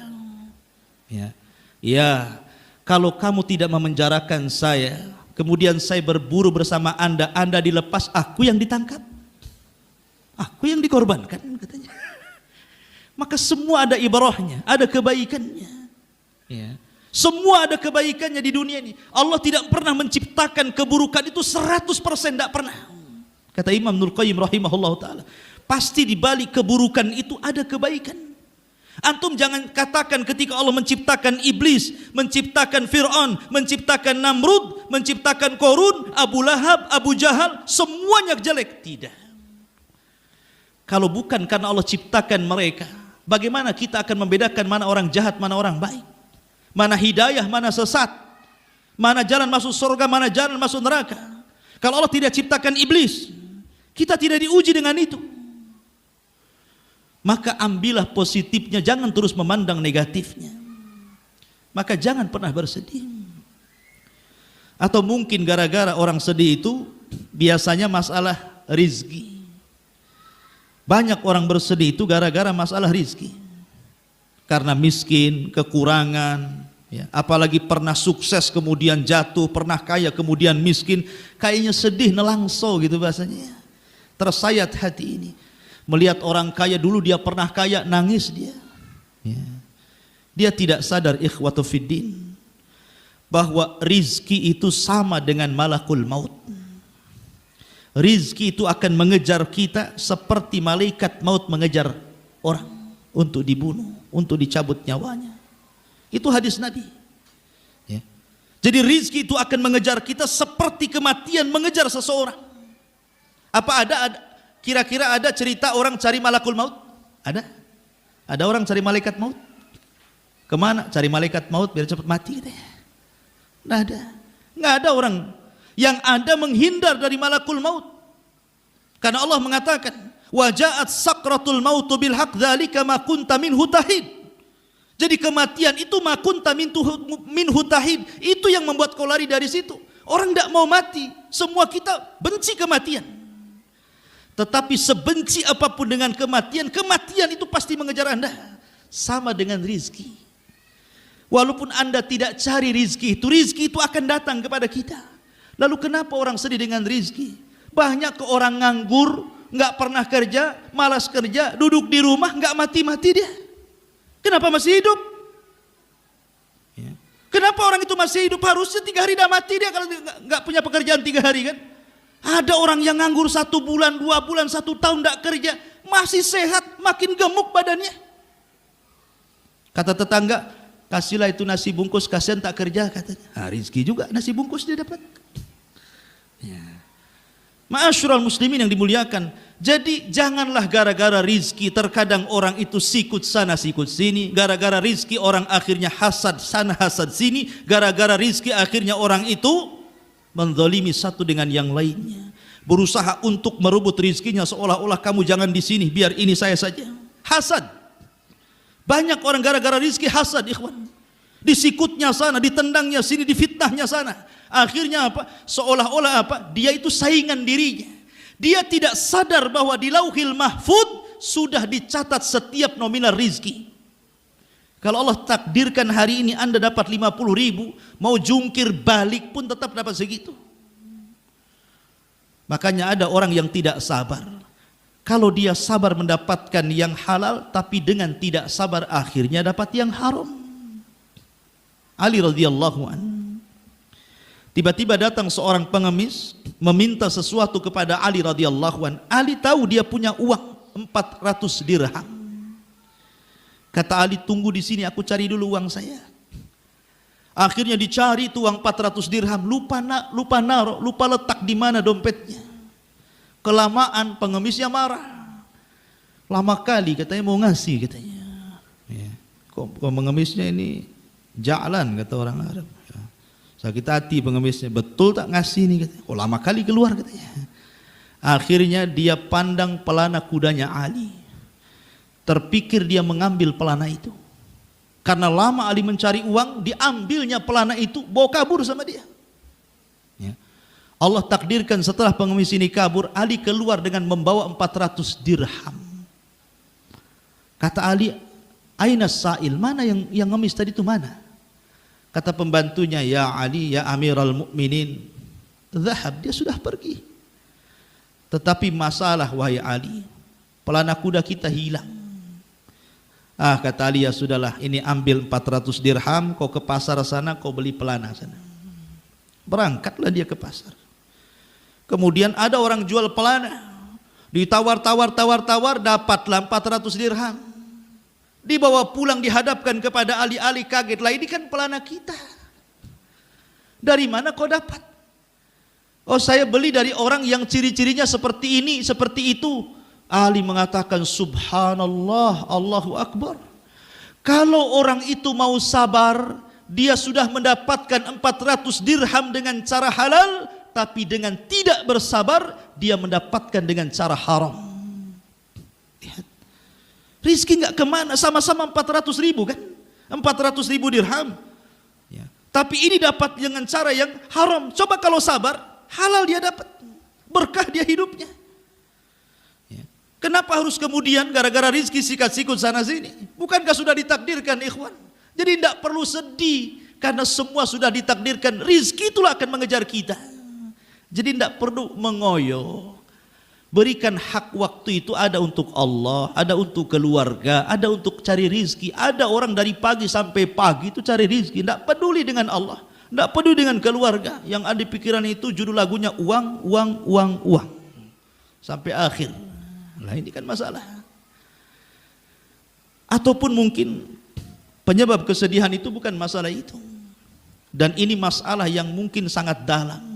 Ya, kalau kamu tidak memenjarakan saya, kemudian saya berburu bersama Anda dilepas, aku yang ditangkap. Aku yang dikorbankan, katanya. Maka semua ada ibarahnya, ada kebaikannya. Ya. Semua ada kebaikannya di dunia ini. Allah tidak pernah menciptakan keburukan itu 100%, tidak pernah. Kata Imam Ibnul Qayyim rahimahullah ta'ala, pasti di balik keburukan itu ada kebaikan. Antum jangan katakan ketika Allah menciptakan iblis, menciptakan Fir'aun, menciptakan Namrud, menciptakan Korun, Abu Lahab, Abu Jahal, semuanya jelek. Tidak. Kalau bukan karena Allah ciptakan mereka, bagaimana kita akan membedakan mana orang jahat, mana orang baik? Mana hidayah, mana sesat? Mana jalan masuk surga, mana jalan masuk neraka? Kalau Allah tidak ciptakan iblis, kita tidak diuji dengan itu. Maka ambillah positifnya, jangan terus memandang negatifnya. Maka jangan pernah bersedih. Atau mungkin gara-gara orang sedih itu biasanya masalah rizki. Banyak orang bersedih itu gara-gara masalah rizki. Karena miskin, kekurangan, Ya, apalagi pernah sukses kemudian jatuh, pernah kaya kemudian miskin, kayaknya sedih nelangso gitu bahasanya. Tersayat hati ini. Melihat orang kaya dulu dia pernah kaya, nangis dia. Ya. Dia tidak sadar ikhwatu fiddin bahwa rizki itu sama dengan malakul maut. Rizki itu akan mengejar kita seperti malaikat maut mengejar orang untuk dibunuh, untuk dicabut nyawanya. Itu hadis Nabi. Ya. Jadi rizki itu akan mengejar kita seperti kematian mengejar seseorang. Apa ada kira-kira ada cerita orang cari malakul maut? Ada? Ada orang cari malaikat maut? Kemana? Cari malaikat maut biar cepat mati katanya. Nggak ada. Nggak ada orang. Yang ada menghindar dari malakul maut. Karena Allah mengatakan, "Waja'at sakratul mautu bil haqq dzalika ma kunta minhu tahid." Jadi kematian itu ma kunta minhu tahid. Itu yang membuat kau lari dari situ. Orang tidak mau mati. Semua kita benci kematian. Tetapi sebenci apapun dengan kematian, kematian itu pasti mengejar Anda. Sama dengan rizki. Walaupun Anda tidak cari rizki itu akan datang kepada kita. Lalu kenapa orang sedih dengan rizki? Banyak orang nganggur, nggak pernah kerja, malas kerja, duduk di rumah, nggak mati-mati dia. Kenapa masih hidup? Ya. Kenapa orang itu masih hidup? Harusnya 3 hari dah mati dia kalau nggak punya pekerjaan 3 hari kan? Ada orang yang nganggur 1 bulan, 2 bulan, 1 tahun nggak kerja, masih sehat, makin gemuk badannya. Kata tetangga, kasihlah itu nasi bungkus, kasihan tak kerja katanya. Rizki juga nasi bungkus dia dapat. Ya. Ma'asyiral muslimin yang dimuliakan. Jadi janganlah gara-gara rizki terkadang orang itu sikut sana sikut sini. Gara-gara rizki orang akhirnya hasad sana hasad sini. Gara-gara rizki akhirnya orang itu menzalimi satu dengan yang lainnya. Berusaha untuk merebut rizkinya seolah-olah kamu jangan di sini, biar ini saya saja. Hasad. Banyak orang gara-gara rizki hasad ikhwan. Disikutnya sana, ditendangnya sini, difitnahnya sana. Akhirnya apa? Seolah-olah apa? Dia itu saingan dirinya. Dia tidak sadar bahwa di Lauhil Mahfud sudah dicatat setiap nominal rizki. Kalau Allah takdirkan hari ini Anda dapat 50.000, mau jungkir balik pun tetap dapat segitu. Makanya ada orang yang tidak sabar. Kalau dia sabar mendapatkan yang halal, tapi dengan tidak sabar akhirnya dapat yang haram. Ali radhiyallahu anhu. Tiba-tiba datang seorang pengemis meminta sesuatu kepada Ali radhiyallahu an. Ali tahu dia punya uang 400 dirham. Kata Ali, tunggu di sini, aku cari dulu uang saya. Akhirnya dicari itu uang 400 dirham, lupa naruh, lupa letak di mana dompetnya. Kelamaan pengemisnya marah. Lama kali katanya mau ngasih katanya. Ya. Kok pengemisnya ini jalan kata orang Arab. Sakit hati pengemisnya, betul tak ngasih nih katanya. Oh lama kali keluar katanya. Akhirnya dia pandang pelana kudanya Ali. Terpikir dia mengambil pelana itu. Karena lama Ali mencari uang, diambilnya pelana itu, bawa kabur sama dia. Ya. Allah takdirkan setelah pengemis ini kabur, Ali keluar dengan membawa 400 dirham. Kata Ali, aina sa'il, mana yang ngemis tadi itu mana? Kata pembantunya, ya Ali, ya Amiral Mukminin, zahab, dia sudah pergi. Tetapi masalah wahai Ali, pelana kuda kita hilang. Ah kata Ali, ya sudahlah, ini ambil 400 dirham, kau ke pasar sana, kau beli pelana sana. Berangkatlah dia ke pasar. Kemudian ada orang jual pelana, ditawar-tawar, dapatlah 400 dirham. Dibawa pulang, dihadapkan kepada Ali. Ali kaget, lah ini kan pelana kita. Dari mana kau dapat? Oh saya beli dari orang yang ciri-cirinya seperti ini, seperti itu. Ali mengatakan subhanallah, Allahu Akbar. Kalau orang itu mau sabar, dia sudah mendapatkan 400 dirham dengan cara halal, tapi dengan tidak bersabar, dia mendapatkan dengan cara haram. Lihat. Rizki nggak kemana, sama-sama 400 ribu kan, 400 ribu dirham. Ya. Tapi ini dapat dengan cara yang haram. Coba kalau sabar, halal dia dapat, berkah dia hidupnya. Ya. Kenapa harus kemudian gara-gara rizki sikat-sikut sana sini? Bukankah sudah ditakdirkan ikhwan? Jadi tidak perlu sedih Karena semua sudah ditakdirkan, rizki itulah akan mengejar kita. Jadi tidak perlu mengoyo. Berikan hak waktu itu ada untuk Allah, ada untuk keluarga, ada untuk cari rizki. Ada orang dari pagi sampai pagi itu cari rizki, tidak peduli dengan Allah, tidak peduli dengan keluarga. Yang ada di pikiran itu judul lagunya uang, uang, uang, uang. Sampai akhir. Nah ini kan masalah. Ataupun mungkin penyebab kesedihan itu bukan masalah itu. Dan ini masalah yang mungkin sangat dalam.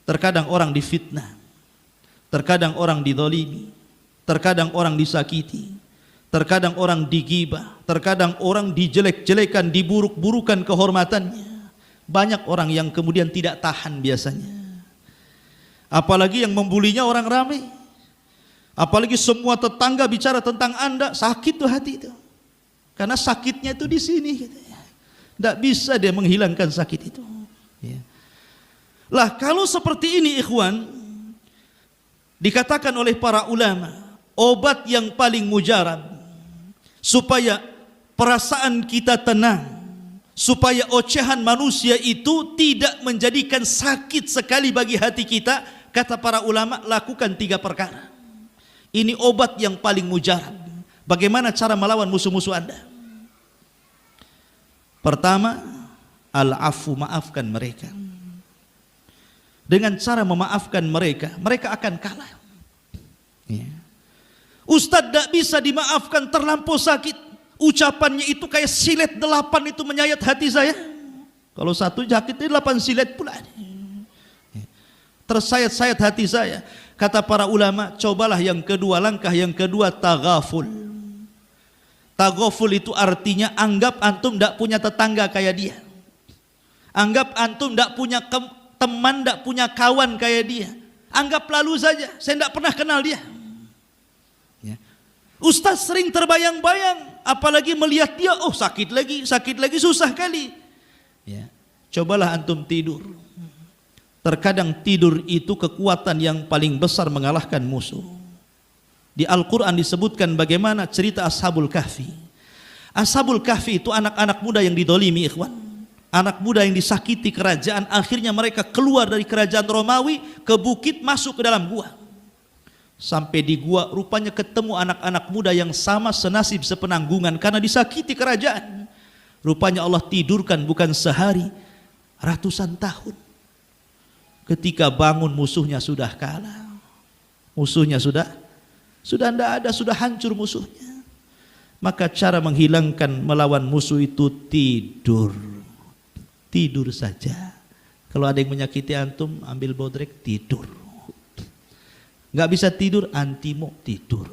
Terkadang orang difitnah, terkadang orang dizalimi, terkadang orang disakiti, terkadang orang digibah, terkadang orang dijelek-jelekan, diburuk-burukan kehormatannya. Banyak orang yang kemudian tidak tahan biasanya. Apalagi yang membulinya orang ramai. Apalagi semua tetangga bicara tentang Anda, sakit tuh hati itu. Karena sakitnya itu di sini gitu ya. Tidak bisa dia menghilangkan sakit itu. Ya. Lah kalau seperti ini ikhwan, dikatakan oleh para ulama, obat yang paling mujarab supaya perasaan kita tenang, supaya ocehan manusia itu tidak menjadikan sakit sekali bagi hati kita, kata para ulama, lakukan 3 perkara. Ini obat yang paling mujarab. Bagaimana cara melawan musuh-musuh Anda? Pertama, al-afu, maafkan mereka. Dengan cara memaafkan mereka, mereka akan kalah. Ya. Ustadz tidak bisa dimaafkan, terlampau sakit. Ucapannya itu kayak silet 8 itu menyayat hati saya. Kalau 1 sakit itu 8 silet pula. Ya. Tersayat-sayat hati saya. Kata para ulama, cobalah yang kedua, langkah yang kedua, taghaful. Taghaful itu artinya anggap antum tidak punya tetangga kayak dia. Anggap antum tidak punya teman, tidak punya kawan kayak dia. Anggap lalu saja, saya tidak pernah kenal dia. Ya. Ustaz sering terbayang-bayang, apalagi melihat dia, oh sakit lagi, susah kali. Ya. Cobalah antum tidur. Terkadang tidur itu kekuatan yang paling besar mengalahkan musuh. Di Al-Quran disebutkan bagaimana cerita Ashabul Kahfi. Ashabul Kahfi itu anak-anak muda yang didolimi ikhwan. Anak muda yang disakiti kerajaan. Akhirnya mereka keluar dari kerajaan Romawi ke bukit, masuk ke dalam gua. Sampai di gua rupanya ketemu anak-anak muda yang sama senasib sepenanggungan karena disakiti kerajaan. Rupanya Allah tidurkan bukan sehari, ratusan tahun. Ketika bangun musuhnya sudah kalah. Musuhnya sudah tidak ada, sudah hancur musuhnya. Maka cara menghilangkan, melawan musuh itu tidur. Tidur saja. Kalau ada yang menyakiti antum, ambil bodrek, tidur. Nggak bisa tidur, antimo, tidur.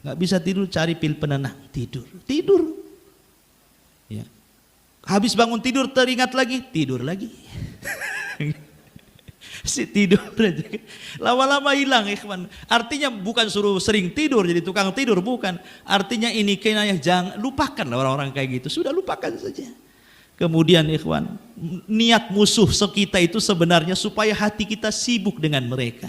Nggak bisa tidur, cari pil penenang, tidur. Tidur. Ya. Habis bangun tidur, teringat lagi, tidur lagi. Si tidur aja. Lama-lama hilang ikhwan. Artinya bukan suruh sering tidur jadi tukang tidur, bukan. Artinya ini kenanya jangan lupakan orang-orang kayak gitu. Sudah lupakan saja. Kemudian ikhwan, niat musuh kita itu sebenarnya supaya hati kita sibuk dengan mereka.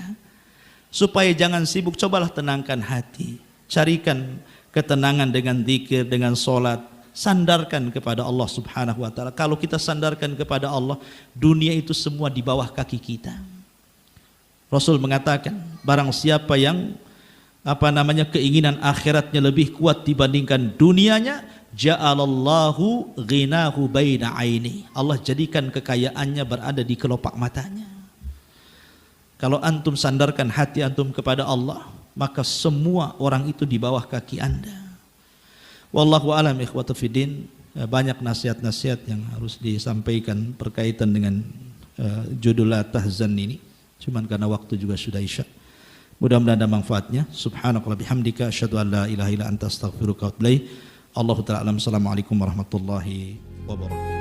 Supaya jangan sibuk, cobalah tenangkan hati. Carikan ketenangan dengan zikir, dengan sholat. Sandarkan kepada Allah subhanahu wa ta'ala. Kalau kita sandarkan kepada Allah, dunia itu semua di bawah kaki kita. Rasul mengatakan, barang siapa yang keinginan akhiratnya lebih kuat dibandingkan dunianya, ja'alallahu ghinahu baina aini. Allah jadikan kekayaannya berada di kelopak matanya. Kalau antum sandarkan hati antum kepada Allah, maka semua orang itu di bawah kaki Anda. Wallahu alam ikhwatu fiddin. Banyak nasihat-nasihat yang harus disampaikan berkaitan dengan judul La Tahzan ini. Cuman karena waktu juga sudah isya. Mudah-mudahan ada manfaatnya. Subhanakallah bihamdika asyhadu an la ilaha illa anta astaghfiruka wa atubu ilaik. Allahu ta'ala alam. Assalamualaikum warahmatullahi wabarakatuh.